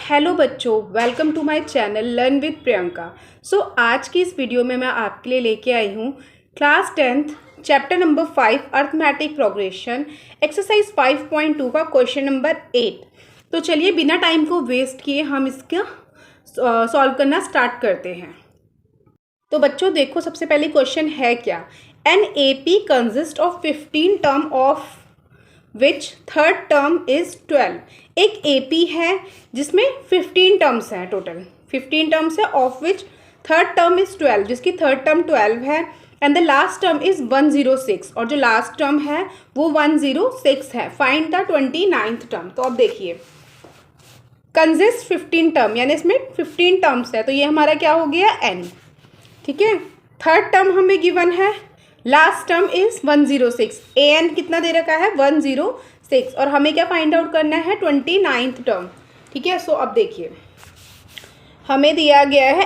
Hello बच्चों, welcome to my channel learn with Priyanka. आज की इस वीडियो में मैं आपके लिए लेके आई हूँ class 10th chapter number 5 arithmetic progression exercise 5.2 का क्वेश्चन नंबर 8। तो चलिए बिना टाइम को वेस्ट किए हम इसका सॉल्व करना स्टार्ट करते हैं। तो बच्चों देखो, सबसे पहले क्वेश्चन है क्या, an A P consist of 15 term of which third term is 12। एक एपी है जिसमें 15 टर्म्स हैं, टोटल 15 टर्म्स है, of which third term is 12, जिसकी थर्ड टर्म 12 है, and the last term is 106, और जो लास्ट टर्म है वो 106 है। Find the 29th term. तो अब देखिए, कंसिस्ट 15 टर्म यानी इसमें 15 टर्म्स है, तो ये हमारा क्या हो गया, एन। ठीक है, थर्ड टर्म हमें गिवन है, last term is 106, a n कितना दे रखा है 106, और हमें क्या फाइंड आउट करना है 29th टर्म। ठीक है, सो अब देखिए हमें दिया गया है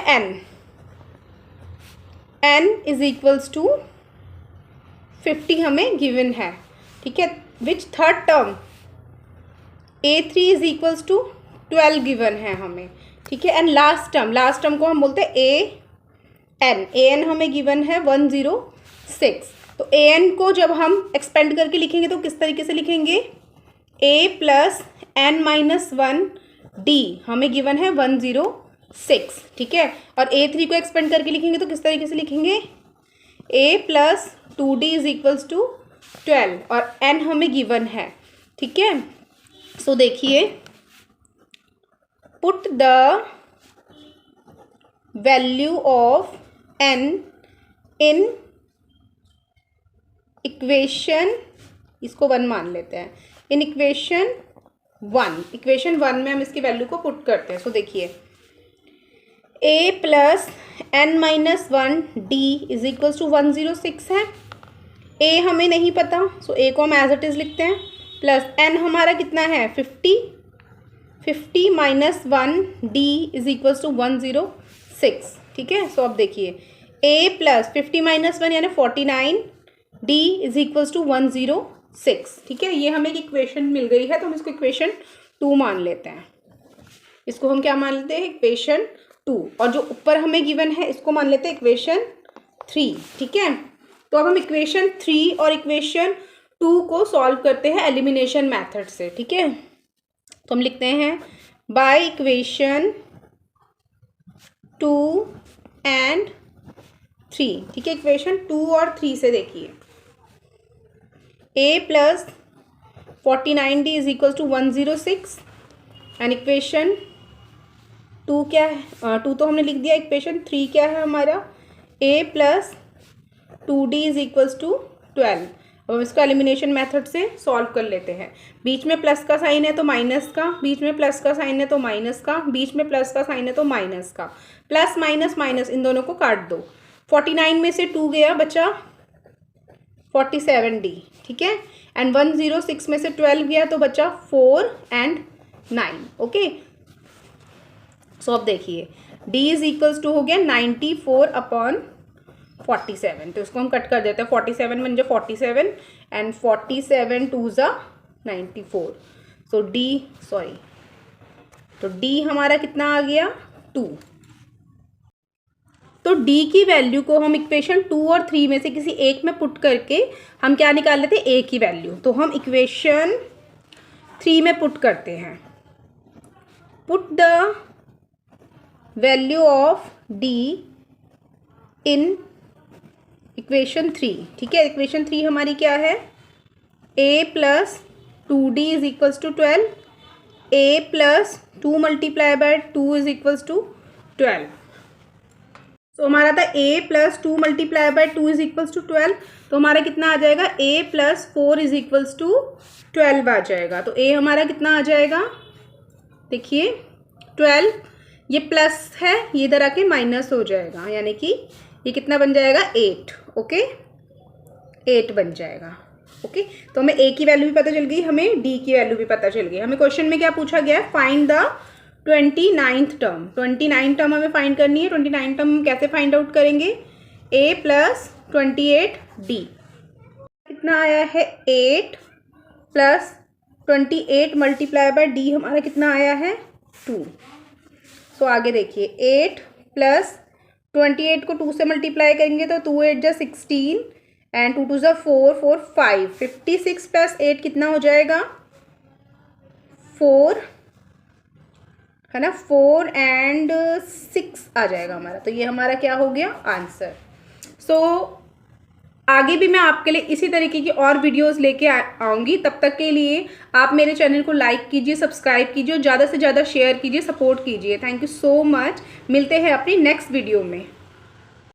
एन इज इक्वल्स टू 50 हमें गिवन है। ठीक है, which third term A3 is equals to 12 given है हमें। ठीक है, एंड लास्ट टर्म को हम बोलते हैं ए एन हमें गिवन है 106। तो ए एन को जब हम एक्सपेंड करके लिखेंगे तो किस तरीके से लिखेंगे, a plus n minus 1 D हमें गिवन है 106। ठीक है, और A3 को एक्सपेंड करके लिखेंगे तो किस तरीके से लिखेंगे, a plus 2D is equals to 12, और एन हमें गिवन है। ठीक है, सो देखिए, put the value of n in equation, इसको 1 मान लेते हैं, इन इक्वेशन 1 में हम इसकी वैल्यू को पुट करते हैं। सो देखिए, a plus n minus 1 d is equals to 106 है। a हमें नहीं पता, सो a को हम एज इट इज लिखते हैं, प्लस n हमारा कितना है 50 minus 1 d is equals to 106। ठीक है, सो अब देखिए, a प्लस 50 माइनस 1 यानी 49 डी इज इक्वल्स टू 106। ठीक है, ये हमें एक इक्वेशन मिल गई है, तो हम इसको इक्वेशन 2 मान लेते हैं। इसको हम क्या मान लेते हैं, इक्वेशन 2, और जो ऊपर हमें गिवन है इसको मान लेते हैं इक्वेशन 3। ठीक है, तो अब हम इक्वेशन 3 और इक्वेशन 2 को सॉल्व करते हैं एलिमिनेशन मेथड से। ठीक है, तो हम लिखते हैं बाय इक्वेशन 2 एंड 3। ठीक है, इक्वेशन 2 और 3 से देखिए, a plus 49d is equal to 106, and equation 2 क्या है, 2 तो हमने लिख दिया, इक्वेशन 3 क्या है हमारा, a plus 2d is equals to 12। अब हम इसको एलिमिनेशन मेथड से सॉल्व कर लेते हैं। बीच में प्लस का साइन है तो माइनस का, बीच में प्लस का साइन है तो माइनस का, बीच में प्लस का साइन है तो माइनस का, प्लस माइनस माइनस, इन दोनों को काट दो। 49 में से 2 गया, बचा 47d। ठीक है, एंड 106 में से 12 गया तो बचा 4 एंड 9। ओके, सो अब देखिए, d इज इक्वल्स टू हो गया 94 अपॉन 47, तो इसको हम कट कर देते हैं, 47 बन जाए 47, एंड 47 2 ज़ा 94, सो d हमारा कितना आ गया 2। तो d की वैल्यू को हम इक्वेशन 2 और 3 में से किसी एक में पुट करके हम क्या निकाल लेते हैं, a की वैल्यू। तो हम इक्वेशन 3 में पुट करते हैं, put the value of d in equation 3। ठीक है, इक्वेशन 3 हमारी क्या है, a plus 2d is equals to 12, a plus 2 multiply by 2 is equals to 12। तो हमारा था a plus 2 multiply by 2 is equals to 12, तो हमारा कितना आ जाएगा, a plus 4 is equals to 12 आ जाएगा। तो a हमारा कितना आ जाएगा, देखिए 12, ये प्लस है, ये इधर आके माइनस हो जाएगा, यानी कि ये कितना बन जाएगा 8। ओके, 8 बन जाएगा। ओके, तो हमें a की वैल्यू भी पता चल गई, हमें d की वैल्यू भी पता चल गई। हमें क्वेश्चन में क्या पूछा गया है, find the 29th term. 29th term हमें फाइंड करनी है। 29th टर्म हम कैसे फाइंड आउट करेंगे, a प्लस 28d, कितना आया है 8 प्लस 28 मल्टीप्लाई बाय d हमारा कितना आया है 2। सो आगे देखिए 8 प्लस 28 को 2 से मल्टीप्लाई करेंगे तो 2 8 जा 16 एंड 2 2 जा 4 4 5। 56 प्लस 8 कितना हो जाएगा 4 है ना, 4 एंड 6 आ जाएगा हमारा। तो ये हमारा क्या हो गया आंसर। सो आगे भी मैं आपके लिए इसी तरीके की और वीडियोस लेके आऊँगी। तब तक के लिए आप मेरे चैनल को लाइक कीजिए, सब्सक्राइब कीजिए और ज़्यादा से ज़्यादा शेयर कीजिए, सपोर्ट कीजिए। Thank you so much. मिलते हैं अपनी नेक्स्ट वीडियो में।